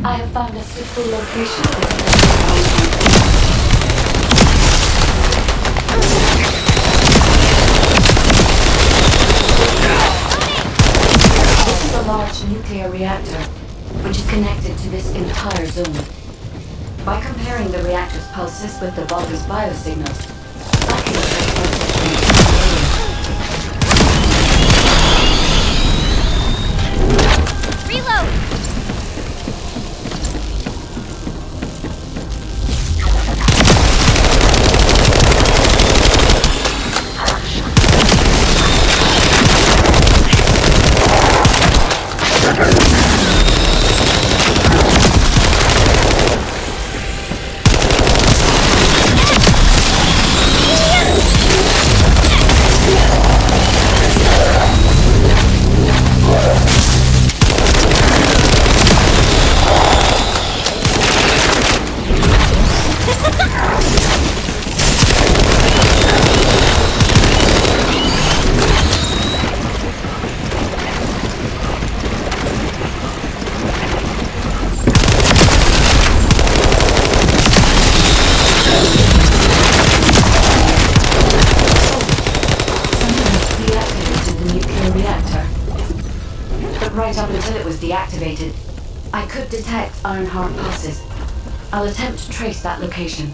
I have found a suitable location for the This is a large nuclear reactor, which is connected to this entire zone. By comparing the reactor's pulses with the Vulgar's biosignals, I can detect pulses from the Reload! Right up until it was deactivated, I could detect Ironheart pulses. I'll attempt to trace that location.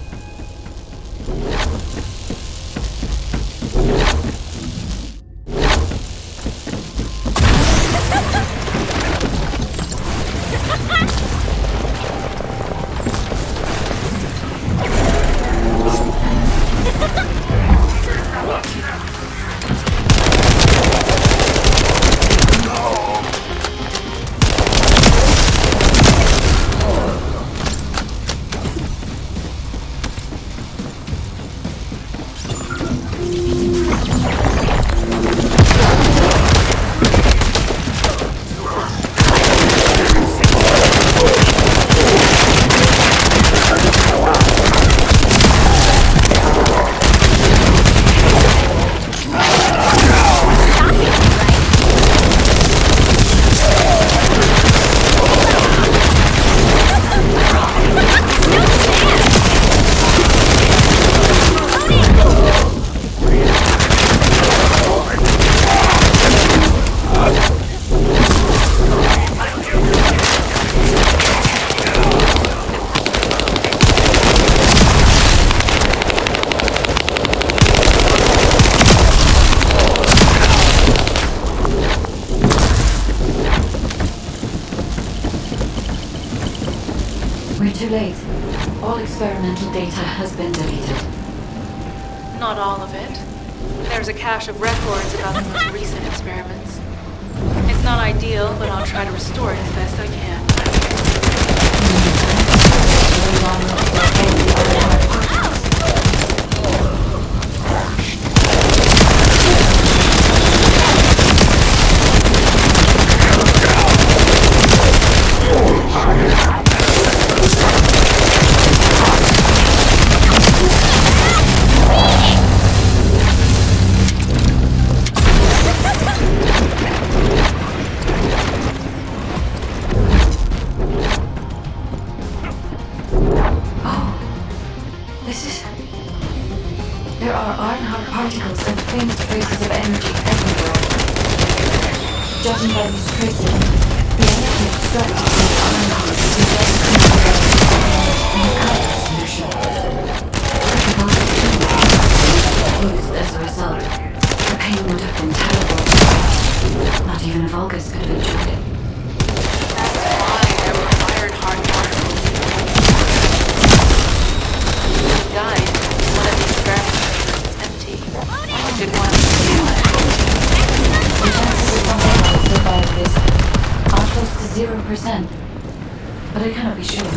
We're too late. All experimental data has been deleted. Not all of it. There's a cache of records about the most recent experiments. It's not ideal, but I'll try to restore it as best I can. There are Ironheart particles and faint traces of energy everywhere. Judging by these traces, the energy extracted from the Ironheart is embedded in the current solution. Used as a result, the pain would have been terrible. Not even a Vulgus could have endured it. That's why there were Ironheart particles. He died. One of the experiments is empty. Did one survive? The chances of something else survive this are close to 0%, but I cannot be sure.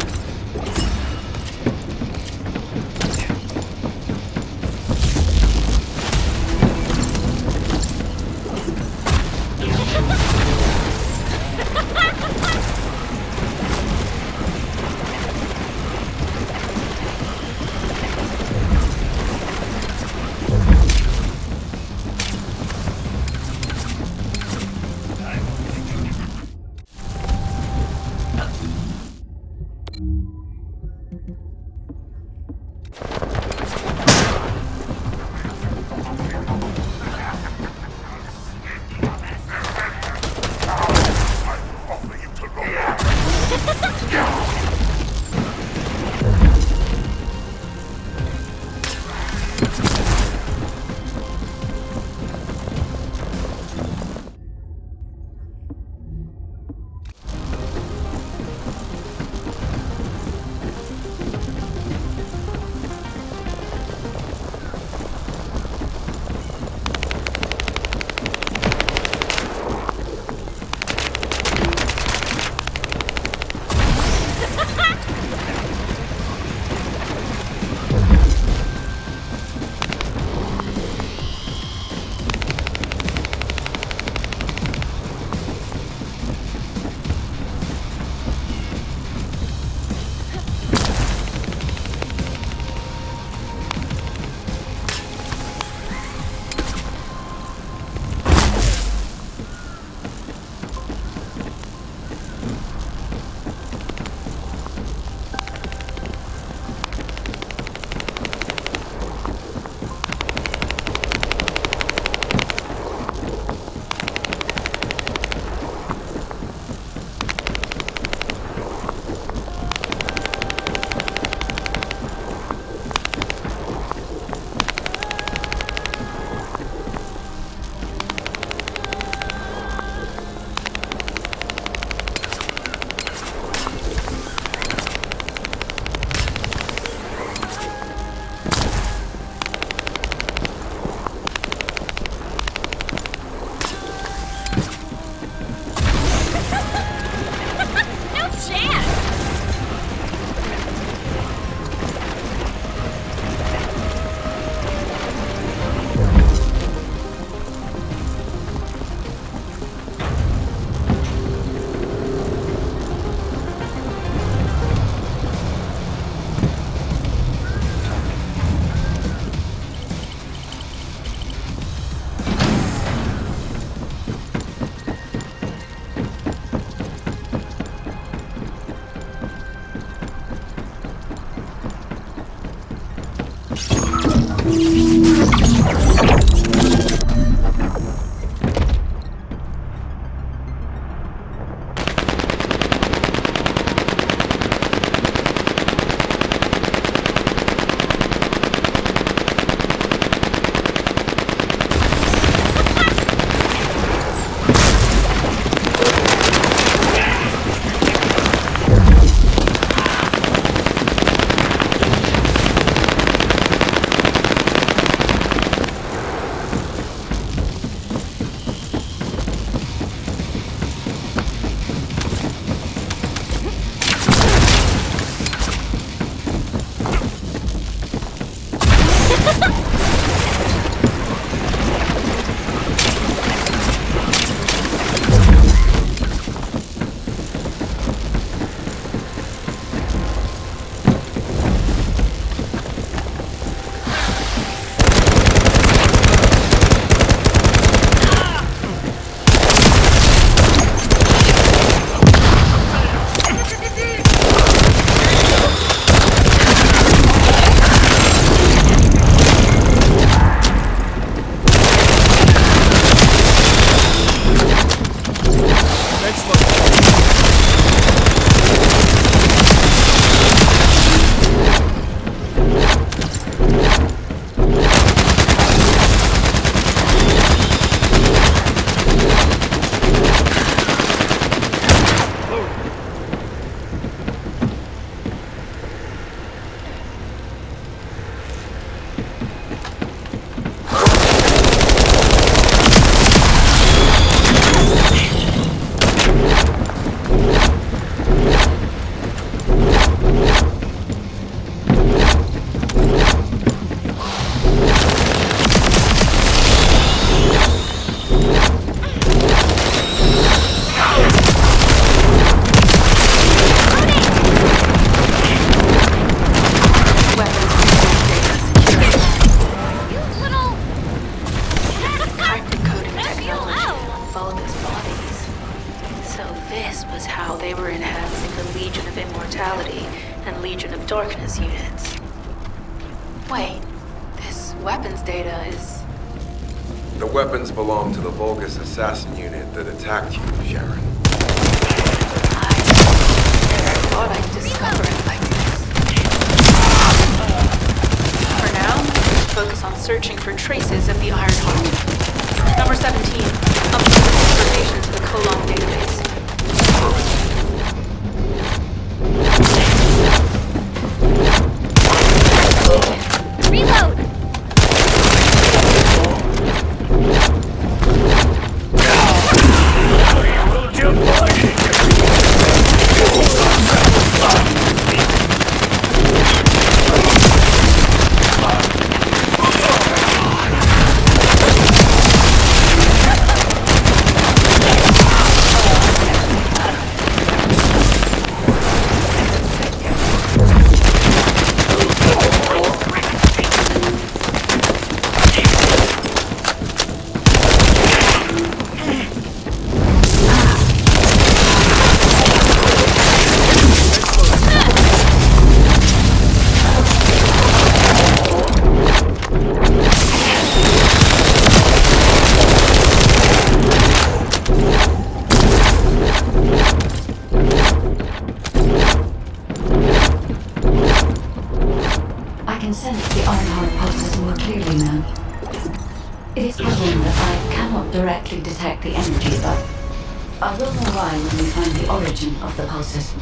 Wait, this weapons data is... The weapons belong to the Vulgus assassin unit that attacked you, Sharon. I never thought I'd discover it like this. For now, focus on searching for traces of the Iron Heart. Number 17, upload information to the Colon database. Reload! Detect the energy, but I will know why when we find the origin of the pulses.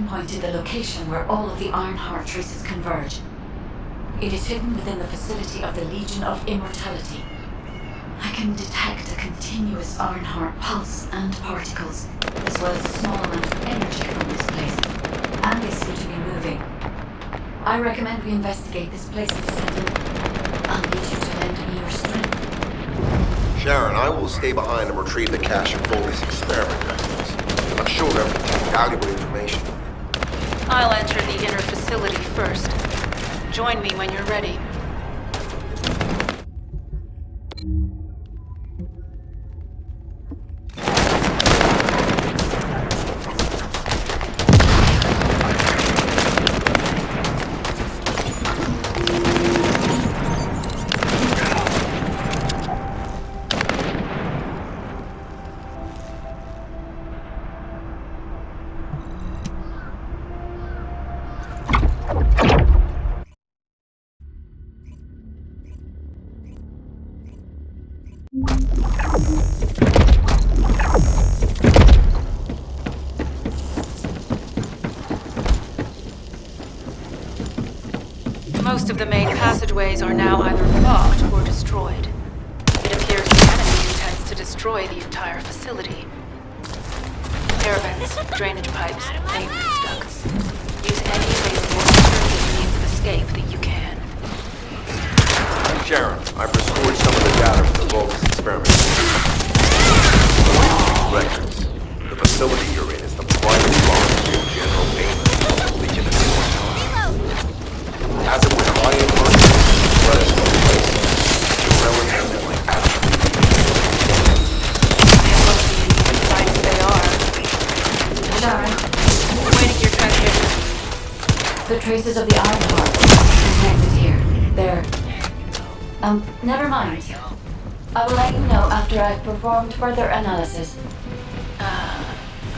pinpointed the location where all of the Ironheart traces converge. It is hidden within the facility of the Legion of Immortality. I can detect a continuous Ironheart pulse and particles, as well as a small amount of energy from this place, and they seem to be moving. I recommend we investigate this place, Descendant. I'll need you to lend me your strength. Sharon, I will stay behind and retrieve the cache of Volgus experiment records. I'm sure they'll contain valuable information. I'll enter the inner facility first. Join me when you're ready. Most of the main passageways are now either blocked or destroyed. It appears the enemy intends to destroy the entire facility. Air vents, drainage pipes, maintenance ducts. Use any available alternative means of escape that you can. Sharon, I've restored some of the data from the Volgus experiment. Records. The facility you're in is the private property of General Payment of the Legion of Immortality. As it was Ironheart, let us know the place. The relic that might actually Sites they are. Sharon, Waiting your transmission. the traces of the Ironheart connected here. They're... never mind. I will let you know after I've performed further analysis.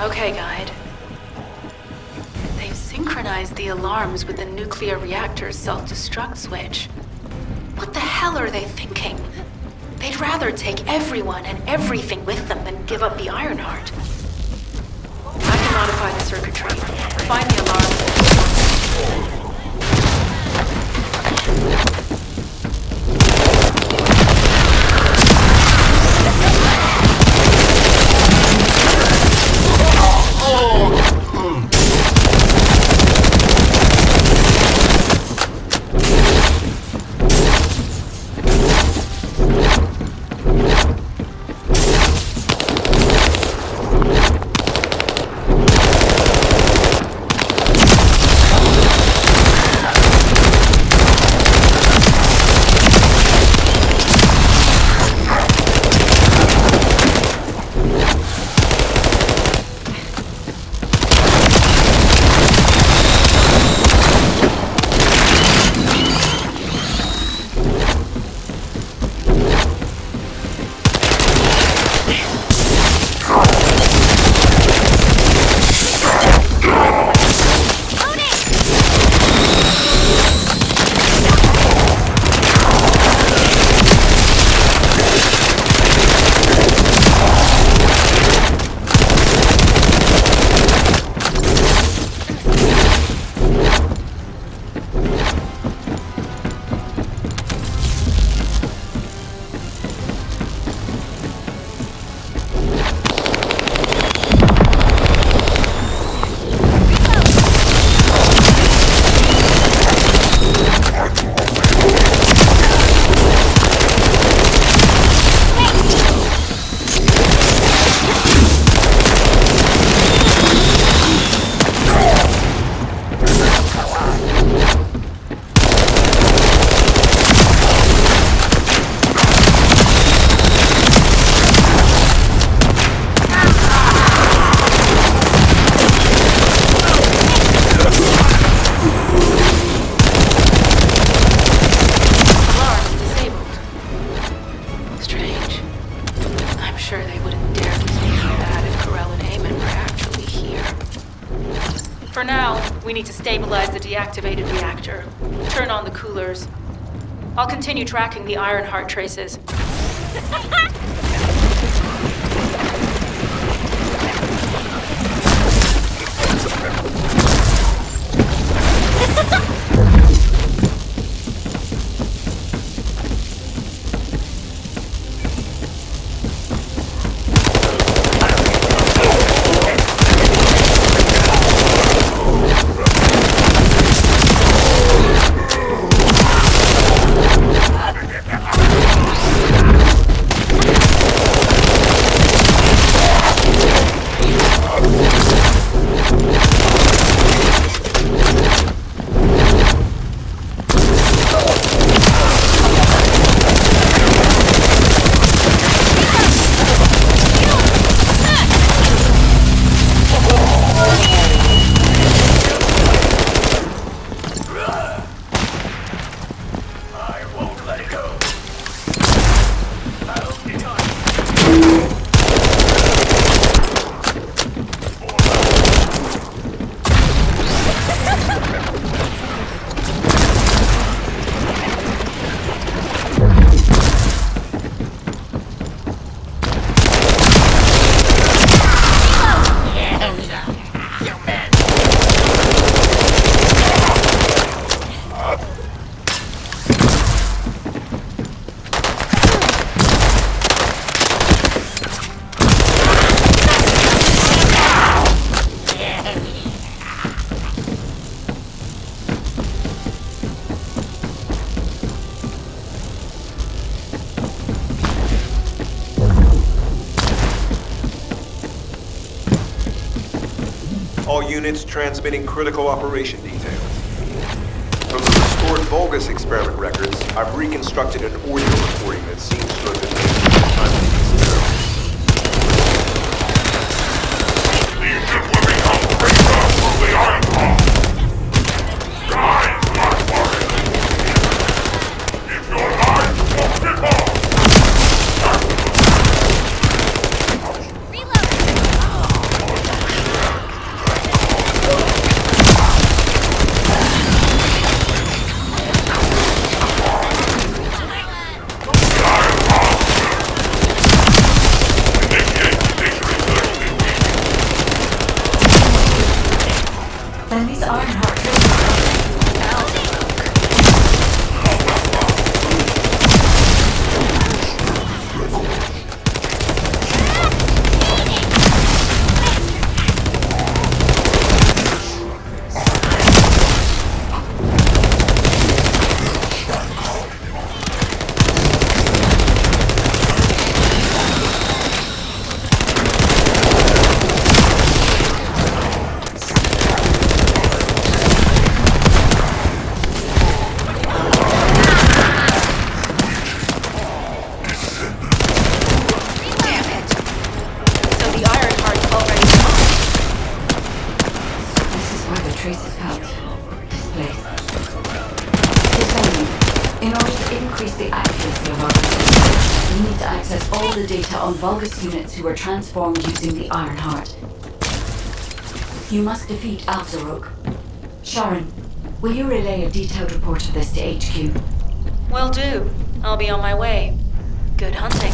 Okay, Guide. They've synchronized the alarms with the nuclear reactor's self-destruct switch. What the hell are they thinking? They'd rather take everyone and everything with them than give up the Ironheart. I can modify the circuitry. Find the alarm. For now, we need to stabilize the deactivated reactor. Turn on the coolers. I'll continue tracking the Ironheart traces. All units transmitting critical operation details. From the restored Vulgus experiment records, I've reconstructed an audio recording that seems to have been made at the time of the experiment. Legion will become greater through the Iron Heart. Rise, Black Warrior. If your lives won't rip off. Then these Ironheart traces traces out. Displaced. Descendant. In order to increase the accuracy of our research, we need to access all the data on Vulgus units who were transformed using the Iron Heart. You must defeat Alzarok. Sharon, will you relay a detailed report of this to HQ? Will do. I'll be on my way. Good hunting.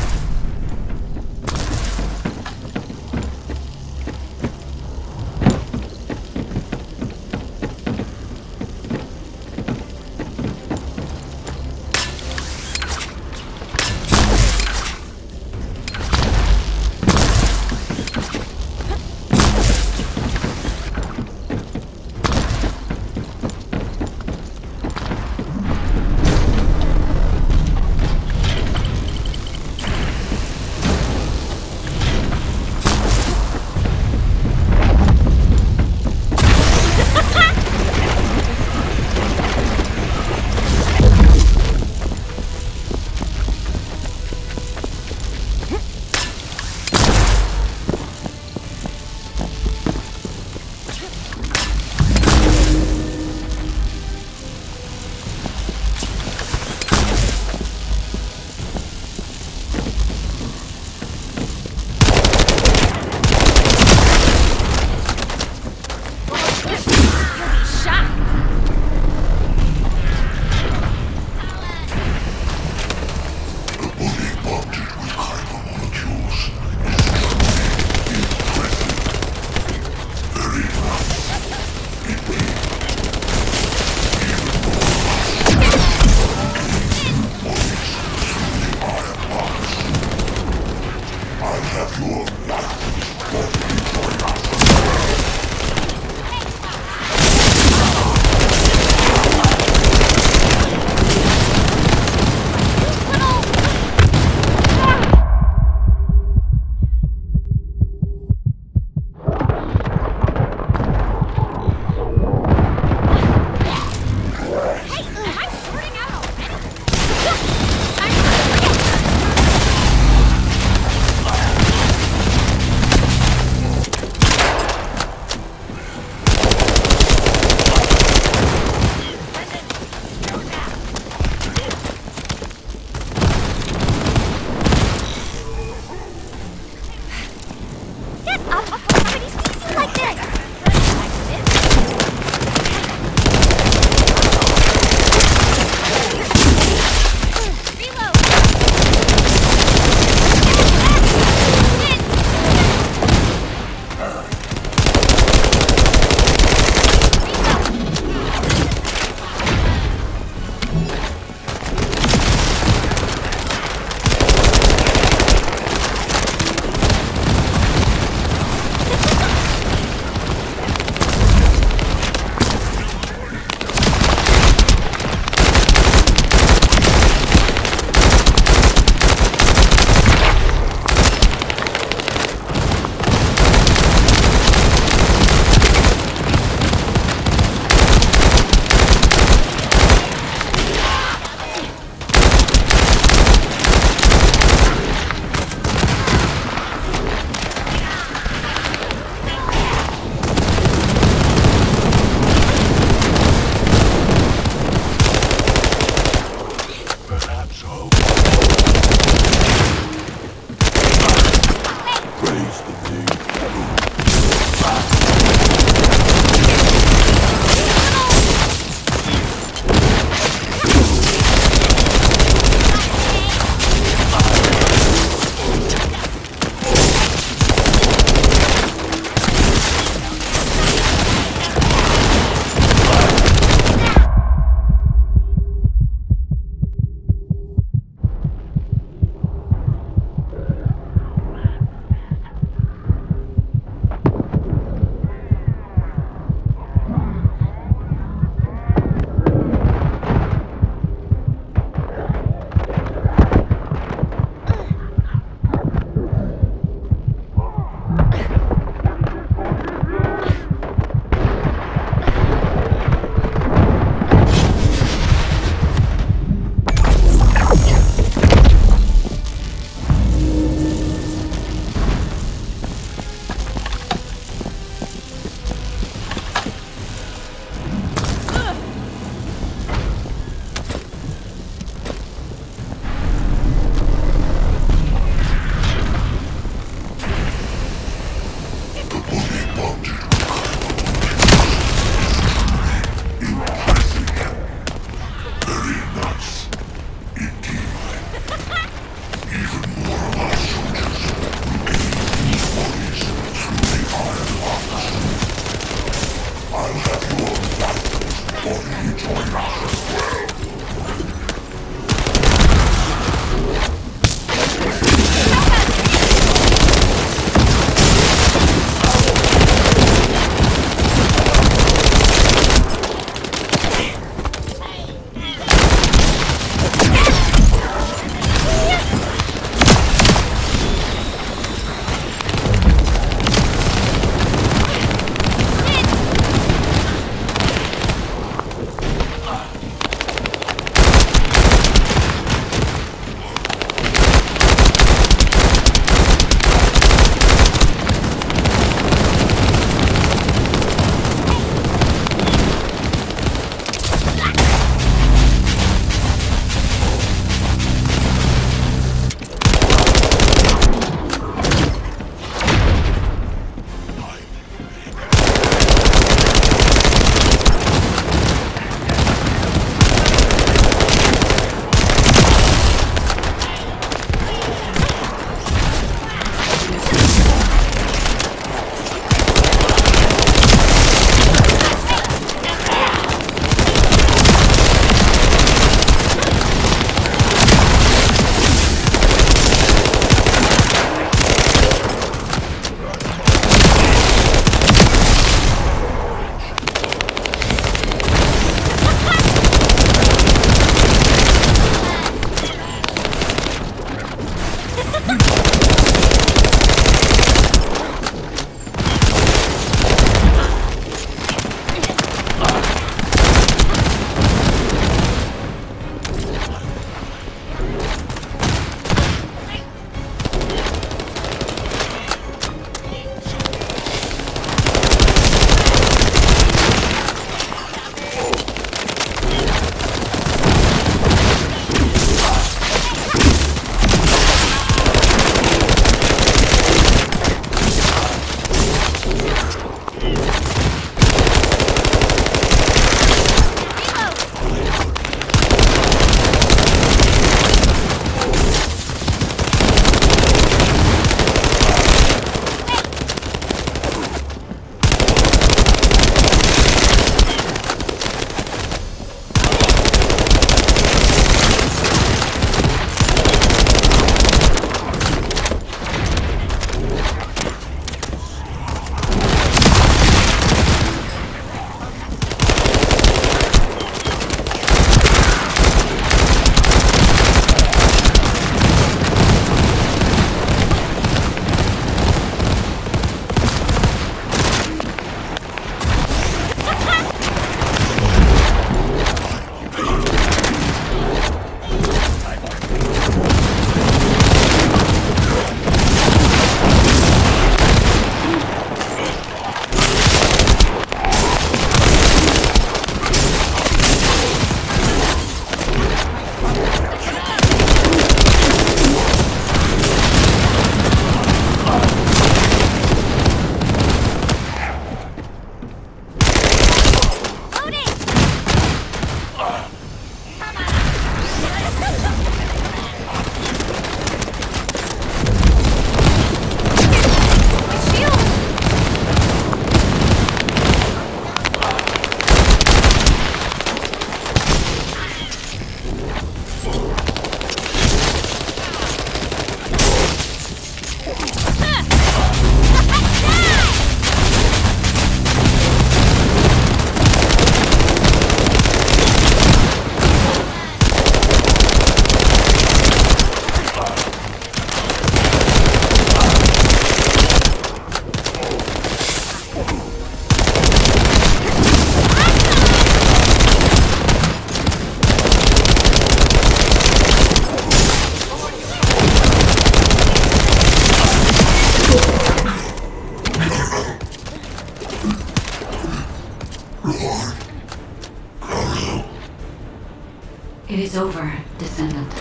It is over, Descendant.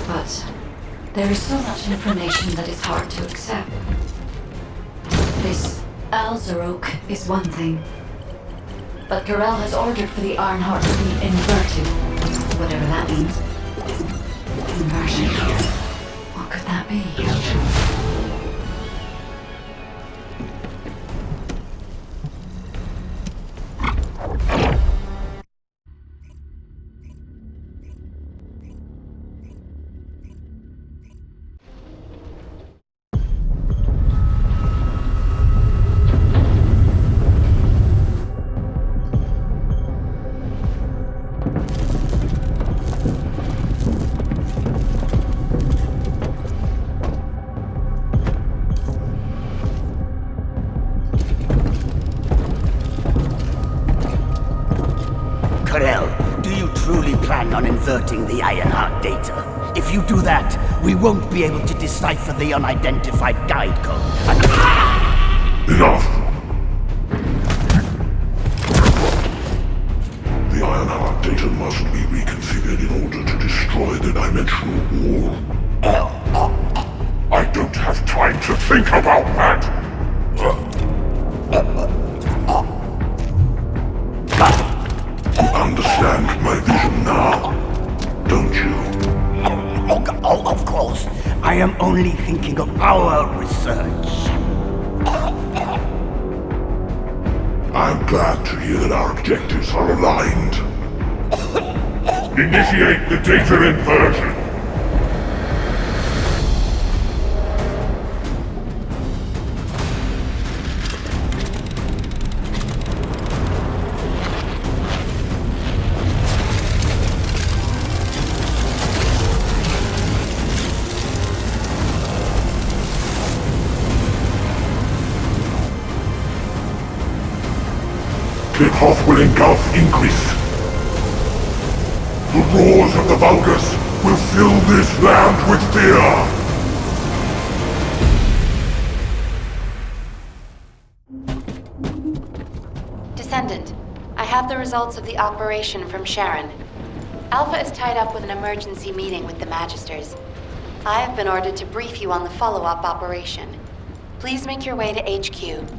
But there is so much information that is hard to accept. This Al-Zarok is one thing. But Corel has ordered for the Ironheart to be inverted. Whatever that means. Inversion. What could that be? On inverting the Ironheart data. If you do that, we won't be able to decipher the unidentified guide code. Enough! The Ironheart data must be reconfigured in order to destroy the dimensional wall. I don't have time to think about that! You understand my vision now, don't you? Oh, of course. I am only thinking of our research. I'm glad to hear that our objectives are aligned. Initiate the data inversion. path will engulf increase. The roars of the Vulgus will fill this land with fear. Descendant, I have the results of the operation from Sharon. Alpha is tied up with an emergency meeting with the Magisters. I have been ordered to brief you on the follow-up operation. Please make your way to HQ.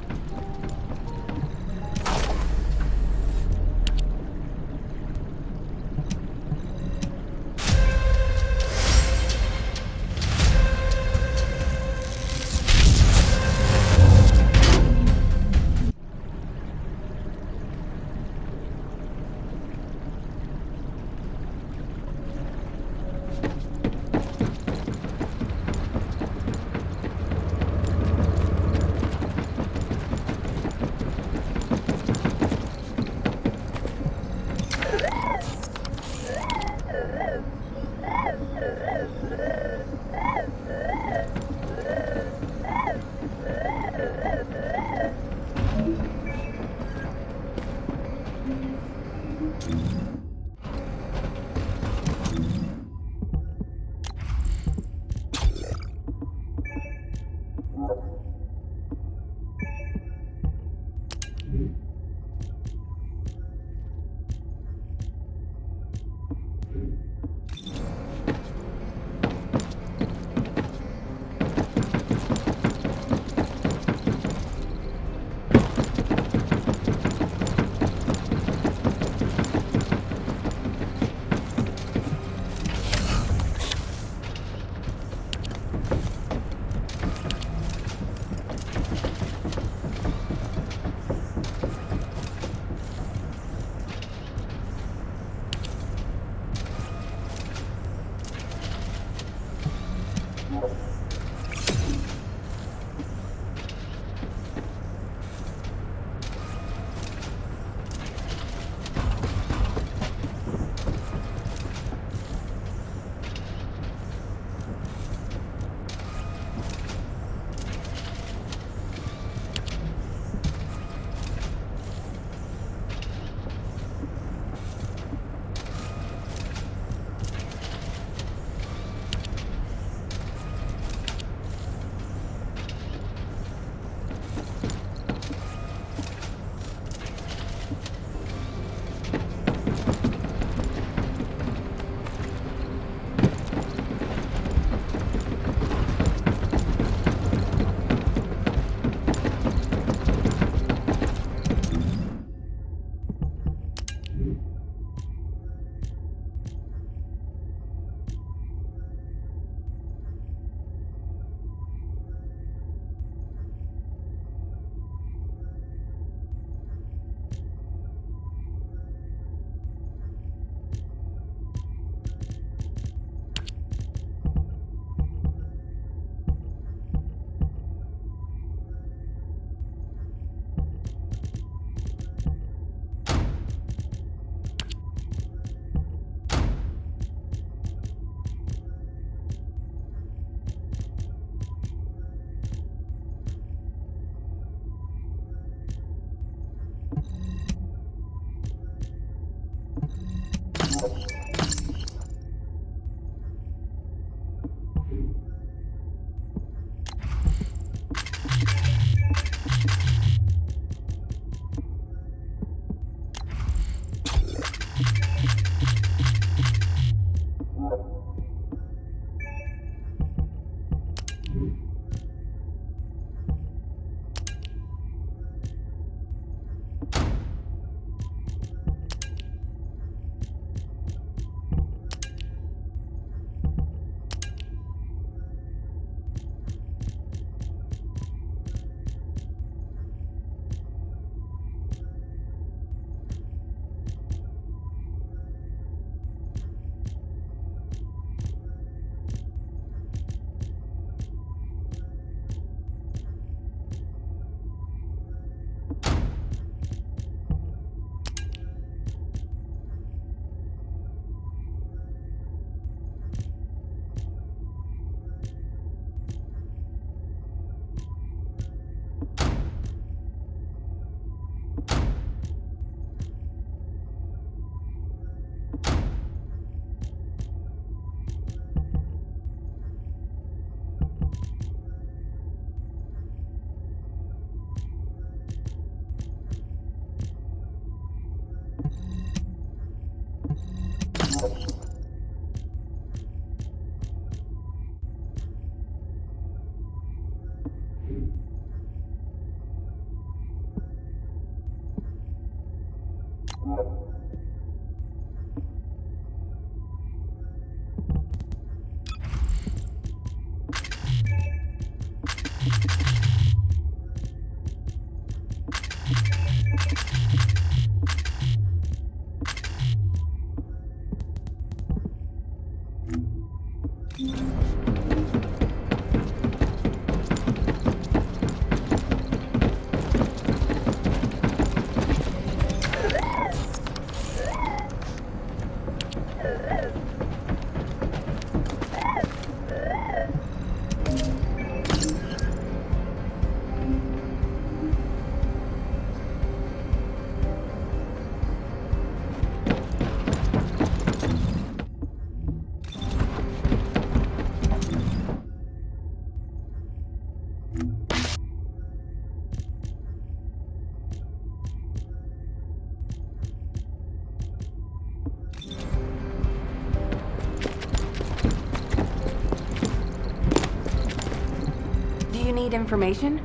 you need information?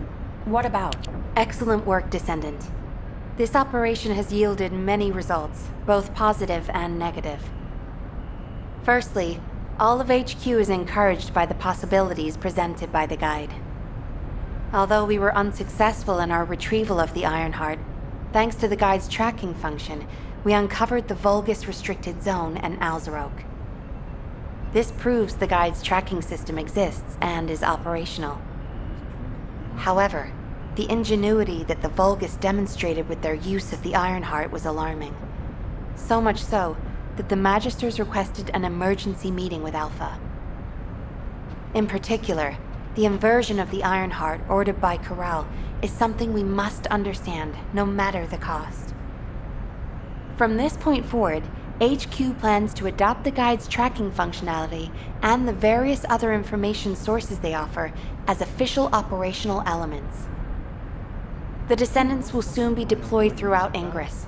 What about? Excellent work, Descendant. This operation has yielded many results, both positive and negative. Firstly, all of HQ is encouraged by the possibilities presented by the guide. Although we were unsuccessful in our retrieval of the Ironheart, thanks to the guide's tracking function, we uncovered the Vulgus restricted zone and Alzarok. This proves the guide's tracking system exists and is operational. However, the ingenuity that the Vulgus demonstrated with their use of the Ironheart was alarming. So much so that the Magisters requested an emergency meeting with Alpha. In particular, the inversion of the Ironheart ordered by Corral is something we must understand, no matter the cost. From this point forward, HQ plans to adopt the guide's tracking functionality and the various other information sources they offer as official operational elements. The Descendants will soon be deployed throughout Ingress.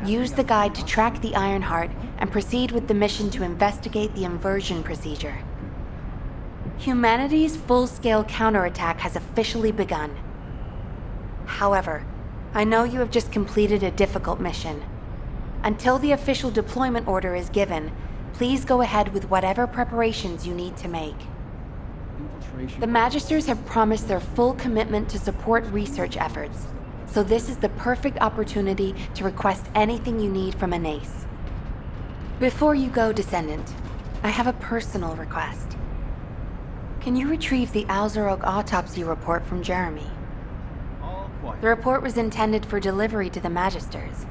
Use the guide to track the Ironheart and proceed with the mission to investigate the inversion procedure. Humanity's full-scale counterattack has officially begun. However, I know you have just completed a difficult mission. Until the official deployment order is given, please go ahead with whatever preparations you need to make. The Magisters have promised their full commitment to support research efforts, so this is the perfect opportunity to request anything you need from an ace. Before you go, Descendant, I have a personal request. Can you retrieve the Alzarok autopsy report from Jeremy? The report was intended for delivery to the Magisters.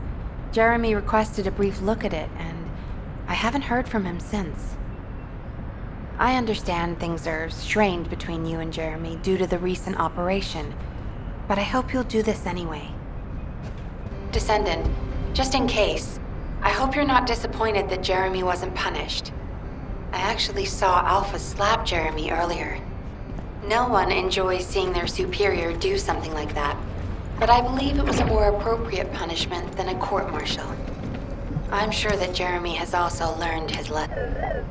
Jeremy requested a brief look at it, and I haven't heard from him since. I understand things are strained between you and Jeremy due to the recent operation, but I hope you'll do this anyway. Descendant, just in case, I hope you're not disappointed that Jeremy wasn't punished. I actually saw Alpha slap Jeremy earlier. No one enjoys seeing their superior do something like that, but I believe it was a more appropriate punishment than a court-martial. I'm sure that Jeremy has also learned his lesson.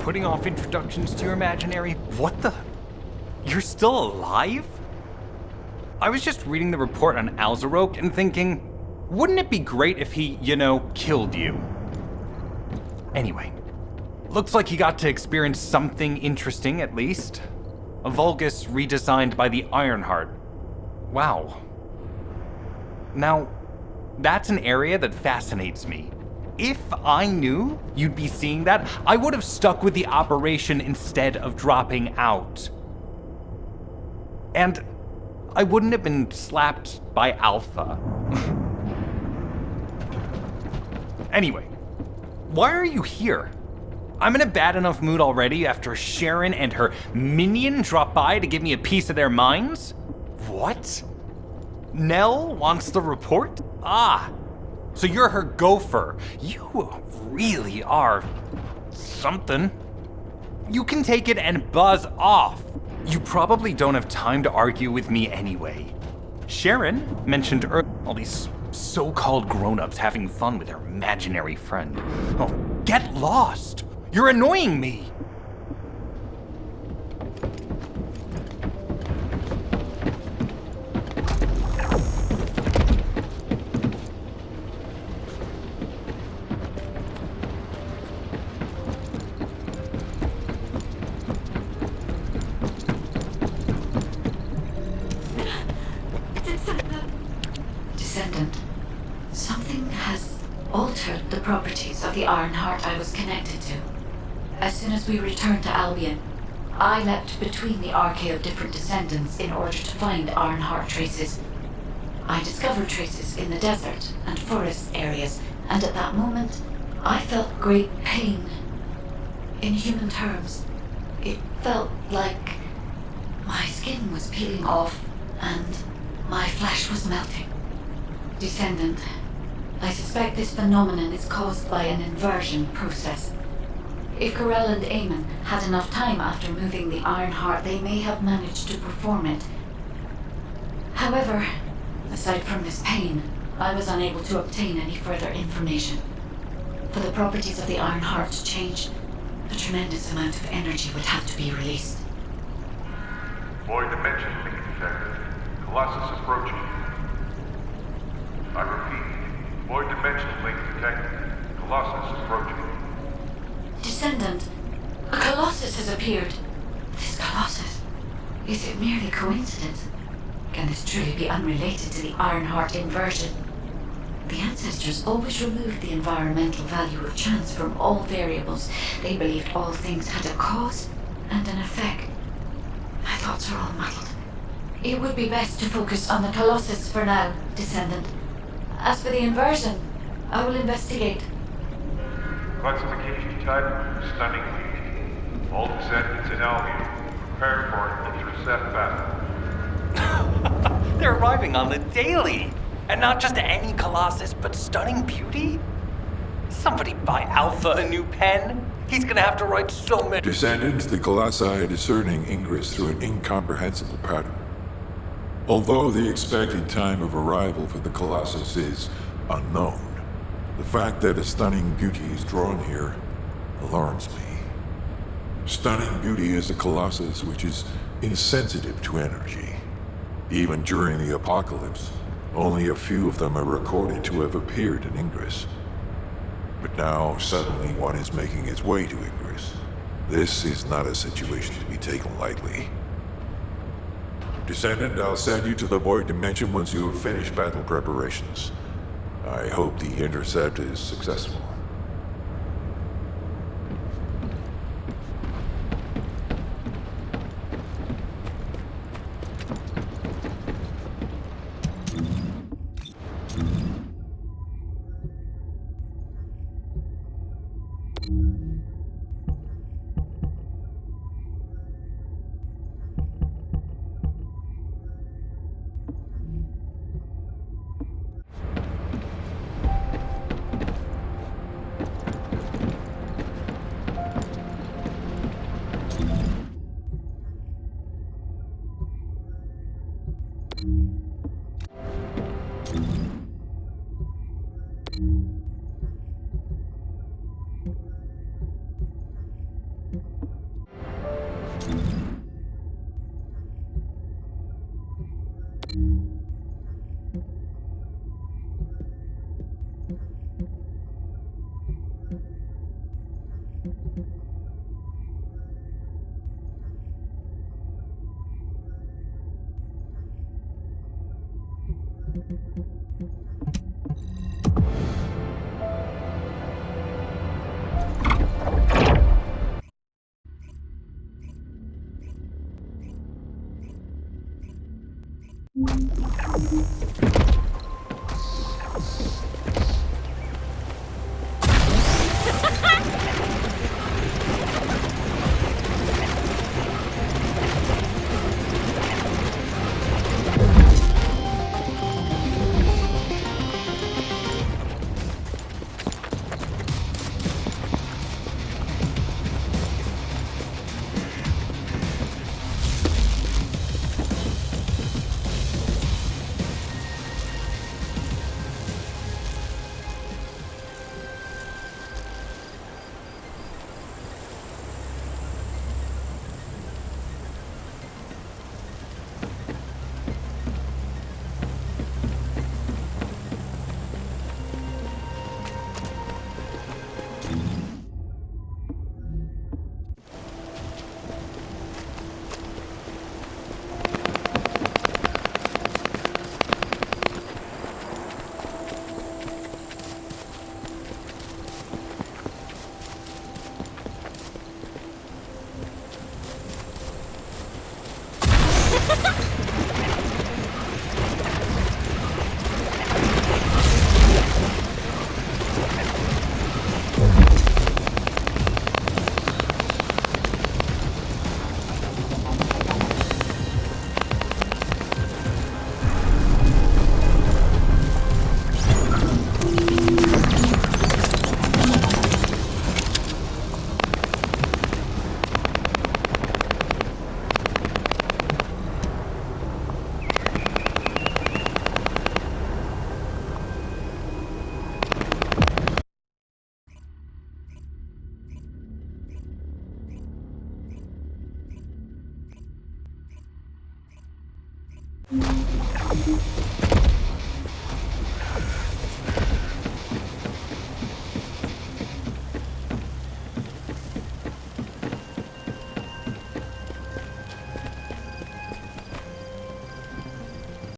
putting off introductions to your imaginary... What the... You're still alive? I was just reading the report on Alzarok and thinking, wouldn't it be great if he, killed you? Anyway, looks like he got to experience something interesting at least. A Vulgus redesigned by the Ironheart. Wow. Now, that's an area that fascinates me. If I knew you'd be seeing that, I would have stuck with the operation instead of dropping out. And I wouldn't have been slapped by Alpha. Anyway, why are you here? I'm in a bad enough mood already after Sharon and her minion drop by to give me a piece of their minds? What? Nell wants the report? Ah, so you're her gopher. You really are something. You can take it and buzz off. You probably don't have time to argue with me anyway. Sharon mentioned earlier all these so-called grown-ups having fun with their imaginary friend. Oh, get lost. You're annoying me. Descendant, something has altered the properties of the Ironheart I was connected to. As soon as we returned to Albion, I leapt between the arcade of different descendants in order to find Ironheart traces. I discovered traces in the desert and forest areas, and at that moment, I felt great pain. In human terms, it felt like my skin was peeling off and my flesh was melting. Descendant, I suspect this phenomenon is caused by an inversion process. If Corell and Eamon had enough time after moving the Ironheart, they may have managed to perform it. However, aside from this pain, I was unable to obtain any further information. For the properties of the Ironheart to change, a tremendous amount of energy would have to be released. Void dimension link detected. Colossus approaching. I repeat, void dimension link detected. Colossus approaching. Descendant, a Colossus has appeared. This Colossus, is it merely coincidence? Can this truly be unrelated to the Ironheart inversion? The ancestors always removed the environmental value of chance from all variables. They believed all things had a cause and an effect. My thoughts are all muddled. It would be best to focus on the Colossus for now, Descendant. As for the inversion, I will investigate. Classification type, stunning beauty. All descendants in Albion, prepare for an intercept battle. They're arriving on the daily. And not just any Colossus, but stunning beauty? Somebody buy Alpha a new pen? He's gonna have to write so many... Descendants, the Colossi are discerning Ingress through an incomprehensible pattern. Although the expected time of arrival for the Colossus is unknown, the fact that a stunning beauty is drawn here alarms me. Stunning beauty is a Colossus which is insensitive to energy. Even during the apocalypse, only a few of them are recorded to have appeared in Ingress. But now, suddenly one is making its way to Ingress. This is not a situation to be taken lightly. Descendant, I'll send you to the Void Dimension once you have finished battle preparations. I hope the intercept is successful.